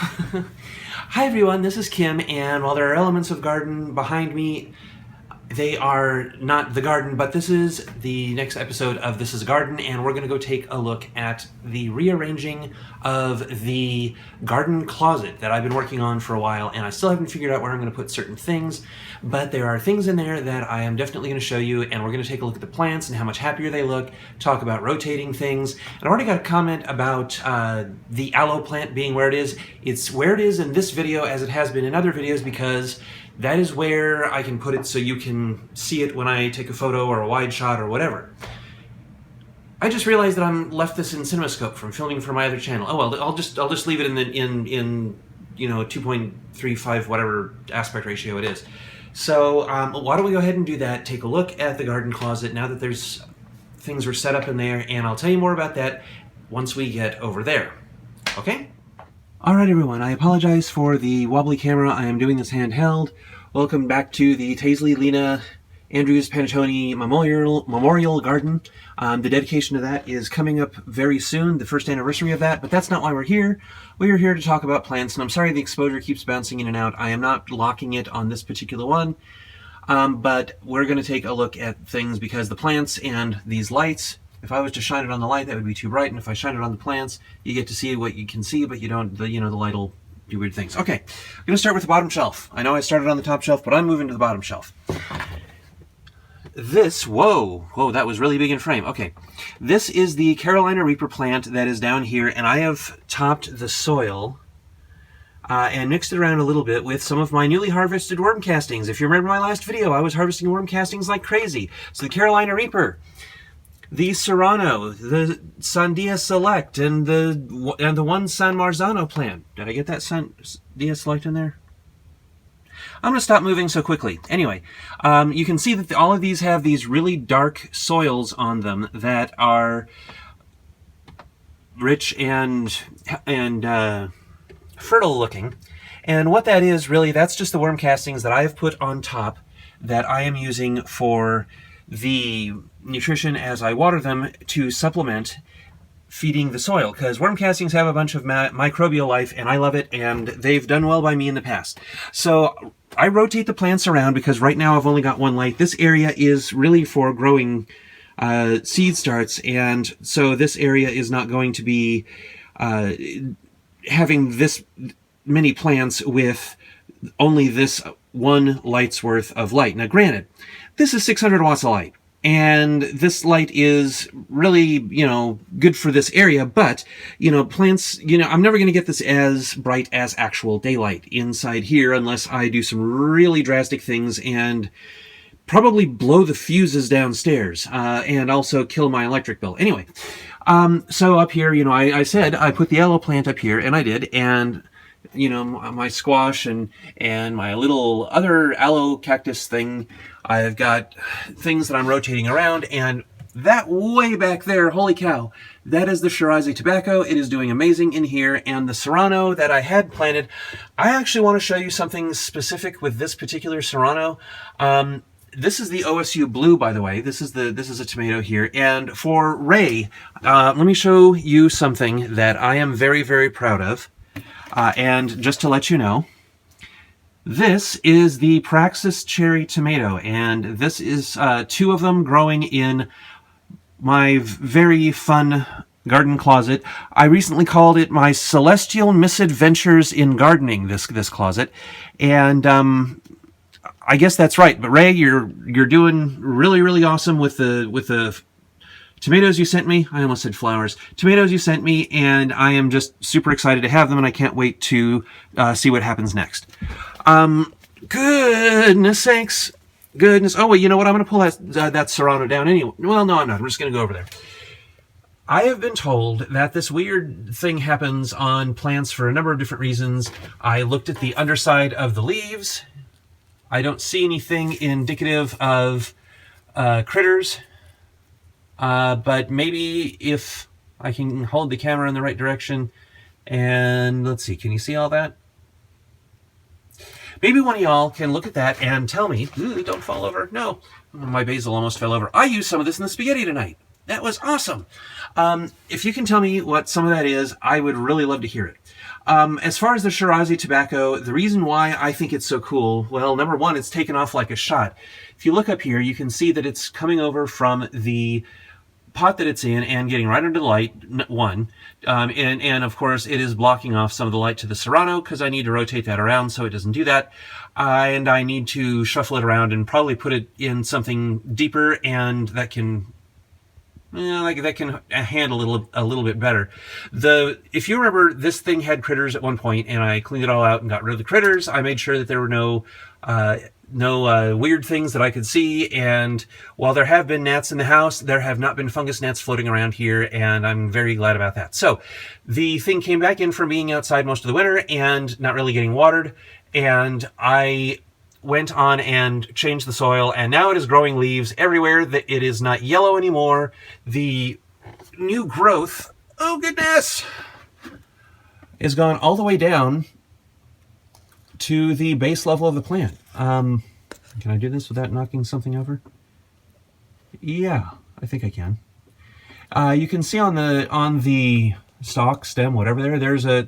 Hi everyone, this is Kim, and while there are elements of garden behind me, they are not the garden, but this is the next episode of This is a Garden, and we're going to go take a look at the rearranging of the garden closet that I've been working on for a while, and I still haven't figured out where I'm going to put certain things, but there are things in there that I am definitely going to show you, and we're going to take a look at the plants and how much happier they look, talk about rotating things, and I already got a comment about the aloe plant being where it is. It's where it is in this video as it has been in other videos because that is where I can put it so you can see it when I take a photo or a wide shot or whatever. I just realized that I'm left this in Cinemascope from filming for my other channel. Oh well, I'll just leave it in 2.35 whatever aspect ratio it is. So why don't we go ahead and do that? Take a look at the garden closet now that there's things are set up in there, and I'll tell you more about that once we get over there. Okay? Alright everyone, I apologize for the wobbly camera. I am doing this handheld. Welcome back to the Taisley Lena Andrews Panettone Memorial Garden. The dedication to that is coming up very soon, the first anniversary of that, but that's not why we're here. We are here to talk about plants, and I'm sorry the exposure keeps bouncing in and out. I am not locking it on this particular one, but we're going to take a look at things because the plants and these lights, if I was to shine it on the light, that would be too bright, and if I shine it on the plants, you get to see what you can see, but you don't, the light will do weird things. Okay, I'm going to start with the bottom shelf. I know I started on the top shelf, but I'm moving to the bottom shelf. This, whoa, that was really big in frame. Okay, this is the Carolina Reaper plant that is down here, and I have topped the soil and mixed it around a little bit with some of my newly harvested worm castings. If you remember my last video, I was harvesting worm castings like crazy. So the Carolina Reaper, the Serrano, the Sandia Select, and the one San Marzano plant. Did I get that Sandia Select in there? I'm going to stop moving so quickly. Anyway, you can see that all of these have these really dark soils on them that are rich and fertile looking. And what that is, really, that's just the worm castings that I have put on top that I am using for the nutrition as I water them to supplement feeding the soil, because worm castings have a bunch of microbial life, and I love it, and they've done well by me in the past. So I rotate the plants around because right now I've only got one light. This area is really for growing seed starts, and so this area is not going to be having this many plants with only this one light's worth of light. Now granted, this is 600 watts of light, and this light is really, good for this area, but, plants, I'm never going to get this as bright as actual daylight inside here unless I do some really drastic things and probably blow the fuses downstairs, and also kill my electric bill. Anyway, so up here, I said I put the aloe plant up here, and I did, and my squash and my little other aloe cactus thing, I've got things that I'm rotating around, and that way back there, holy cow, that is the Shiraz tobacco. It is doing amazing in here, and the Serrano that I had planted, I actually want to show you something specific with this particular Serrano. This is the OSU Blue, by the way. This is a tomato here, and for Ray, let me show you something that I am very, very proud of. And just to let you know, this is the Praxis Cherry Tomato, and this is two of them growing in my very fun garden closet. I recently called it my Celestial Misadventures in Gardening, this closet, and I guess that's right. But Ray, you're doing really, really awesome with the tomatoes you sent me. I almost said flowers. Tomatoes you sent me, and I am just super excited to have them, and I can't wait to see what happens next. Goodness sakes. Goodness. Oh, wait, you know what? I'm going to pull that Serrano down anyway. Well, no, I'm not. I'm just going to go over there. I have been told that this weird thing happens on plants for a number of different reasons. I looked at the underside of the leaves. I don't see anything indicative of critters. But maybe if I can hold the camera in the right direction, and let's see, can you see all that? Maybe one of y'all can look at that and tell me, ooh, don't fall over. No, my basil almost fell over. I used some of this in the spaghetti tonight. That was awesome. If you can tell me what some of that is, I would really love to hear it. As far as the Shirazi tobacco, the reason why I think it's so cool, well, number one, it's taken off like a shot. If you look up here, you can see that it's coming over from the pot that it's in and getting right under the light, and of course it is blocking off some of the light to the Serrano because I need to rotate that around so it doesn't do that, and I need to shuffle it around and probably put it in something deeper and that can handle a little bit better. If you remember, this thing had critters at one point, and I cleaned it all out and got rid of the critters. I made sure that there were no weird things that I could see, and while there have been gnats in the house, there have not been fungus gnats floating around here, and I'm very glad about that. So the thing came back in from being outside most of the winter and not really getting watered, and I went on and changed the soil, and now it is growing leaves everywhere. It is not yellow anymore. The new growth, oh goodness, is gone all the way down to the base level of the plant. Can I do this without knocking something over? Yeah, I think I can. You can see on the stalk, stem, whatever there's a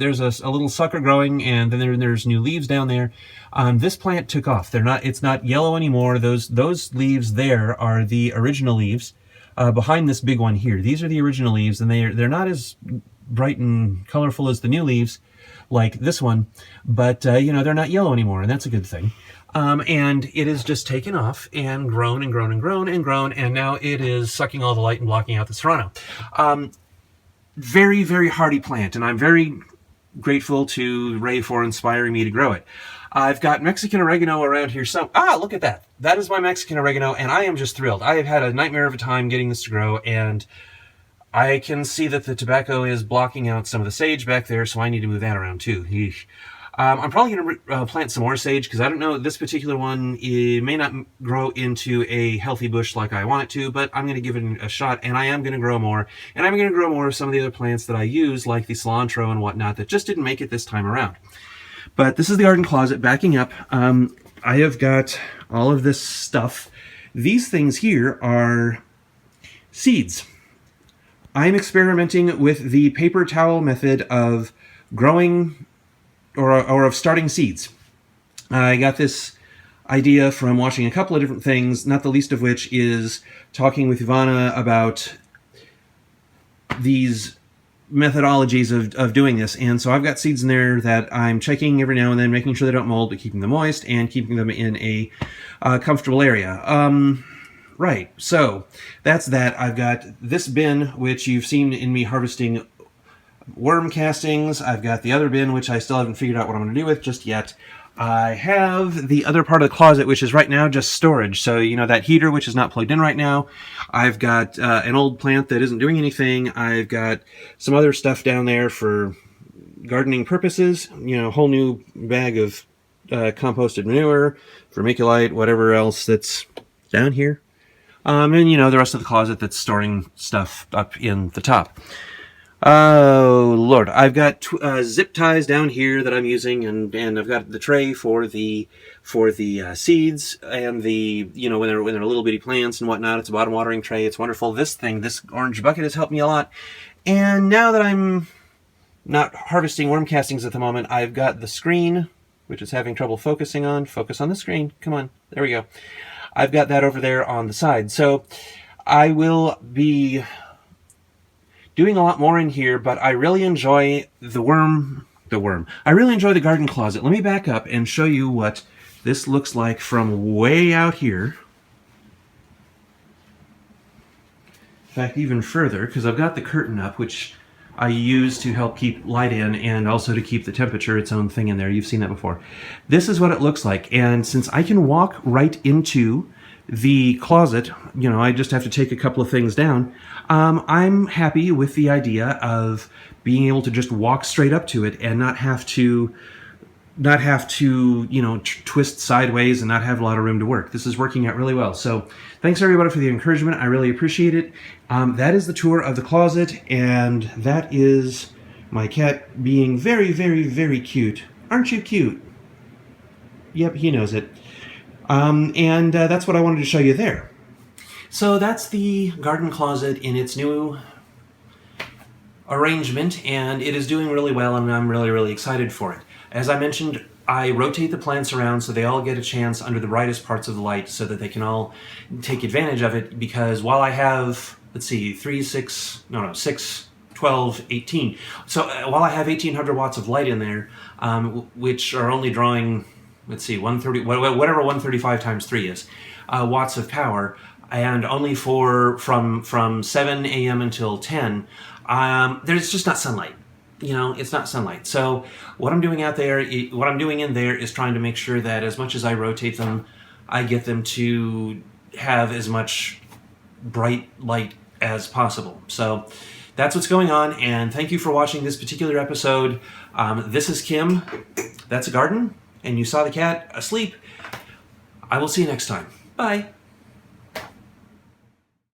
little sucker growing, and then there's new leaves down there. This plant took off. It's not yellow anymore. Those leaves there are the original leaves. Behind this big one here, these are the original leaves, and they're not as bright and colorful as the new leaves, like this one, but they're not yellow anymore, and that's a good thing. And it has just taken off and grown and grown and grown and grown, and now it is sucking all the light and blocking out the Serrano. Very, very hardy plant, and I'm very grateful to Ray for inspiring me to grow it. I've got Mexican oregano around here. Look at that. That is my Mexican oregano, and I am just thrilled. I have had a nightmare of a time getting this to grow, and I can see that the tobacco is blocking out some of the sage back there, so I need to move that around too. Yeesh. I'm probably going to plant some more sage, because I don't know, this particular one, it may not grow into a healthy bush like I want it to, but I'm going to give it a shot, and I am going to grow more. And I'm going to grow more of some of the other plants that I use, like the cilantro and whatnot, that just didn't make it this time around. But this is the garden closet. Backing up, I have got all of this stuff. These things here are seeds. I'm experimenting with the paper towel method of growing or of starting seeds. I got this idea from watching a couple of different things, not the least of which is talking with Ivana about these methodologies of doing this. And so I've got seeds in there that I'm checking every now and then, making sure they don't mold, but keeping them moist and keeping them in a comfortable area. Right, so that's that. I've got this bin, which you've seen in me harvesting worm castings. I've got the other bin, which I still haven't figured out what I'm going to do with just yet. I have the other part of the closet, which is right now just storage. So, that heater, which is not plugged in right now. I've got an old plant that isn't doing anything. I've got some other stuff down there for gardening purposes. A whole new bag of composted manure, vermiculite, whatever else that's down here. And, the rest of the closet that's storing stuff up in the top. Oh, Lord. I've got zip ties down here that I'm using, and I've got the tray for the seeds and the, when they're little bitty plants and whatnot. It's a bottom watering tray. It's wonderful. This orange bucket has helped me a lot. And now that I'm not harvesting worm castings at the moment, I've got the screen, which is having trouble focusing on. Focus on the screen. Come on. There we go. I've got that over there on the side. So I will be doing a lot more in here, but I really enjoy the worm. I really enjoy the garden closet. Let me back up and show you what this looks like from way out here. In fact, even further, because I've got the curtain up, which I use to help keep light in and also to keep the temperature its own thing in there. You've seen that before. This is what it looks like, and since I can walk right into the closet, I just have to take a couple of things down. I'm happy with the idea of being able to just walk straight up to it and not have to twist sideways and not have a lot of room to work. This is working out really well. So thanks everybody for the encouragement. I really appreciate it. That is the tour of the closet, and that is my cat being very, very, very cute. Aren't you cute? Yep, he knows it. And that's what I wanted to show you there. So that's the garden closet in its new arrangement, and it is doing really well, and I'm really, really excited for it. As I mentioned, I rotate the plants around so they all get a chance under the brightest parts of the light so that they can all take advantage of it, because while I have, let's see, 6, 12, 18. So while I have 1800 watts of light in there, which are only drawing, let's see, 130, whatever 135 times 3 is, watts of power, and only from 7 a.m. until 10, there's just not sunlight. It's not sunlight. So what I'm doing in there is trying to make sure that as much as I rotate them, I get them to have as much bright light as possible. So that's what's going on, and thank you for watching this particular episode. This is Kim. That's a garden, and you saw the cat asleep. I will see you next time. Bye.